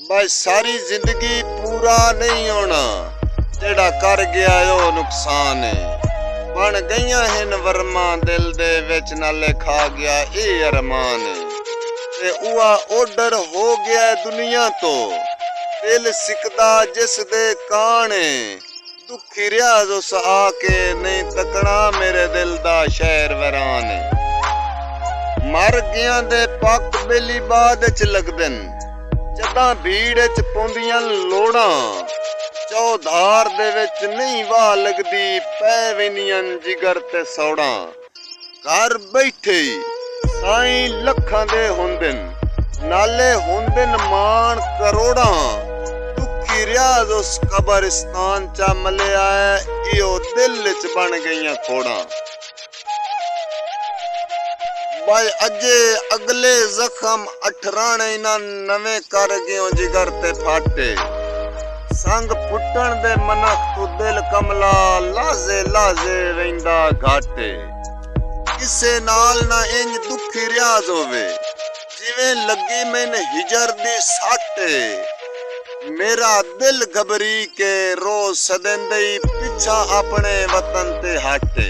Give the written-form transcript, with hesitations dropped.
बस सारी जिंदगी पूरा नहीं होना, जेड़ा कर गया ओ नुकसान बन गईयां हिन वर्मा दिल दे विच नाले खा गया ए अरमान ते उआ ओडर हो गया दुनिया तो दिल सिकदा जिस दे काने दुखी रिया जो आके नहीं तकना मेरे दिल दा शहर वैरान मर गया दे पक बेली बाद च लगदन जदा भीड़ च पौंदियां लोड़ां चौधार दे विच नहीं वाह लगदी पै विनियां जिगर ते सौड़ां घर बैठे साईं लखां दे हुंदन नाले हुंदन मान करोड़ां दुखी रियाज उस कब्रिस्तान चा मलिया इहो दिल च बन गईयां खोड़ां भाई अजे अगले जख्म अठराने ना नवे कर गयो जिगर ते फाटे संग फुटन दे मनख तू दिल कमला लाजे लाजे वेंदा घाटे किसे नाल ना इंज दुखी रियाज होवे जिवें लगी मैंने हिजर दी साटे मेरा दिल घबरी के रोज सदेंदई पिछा अपने वतन ते हाटे।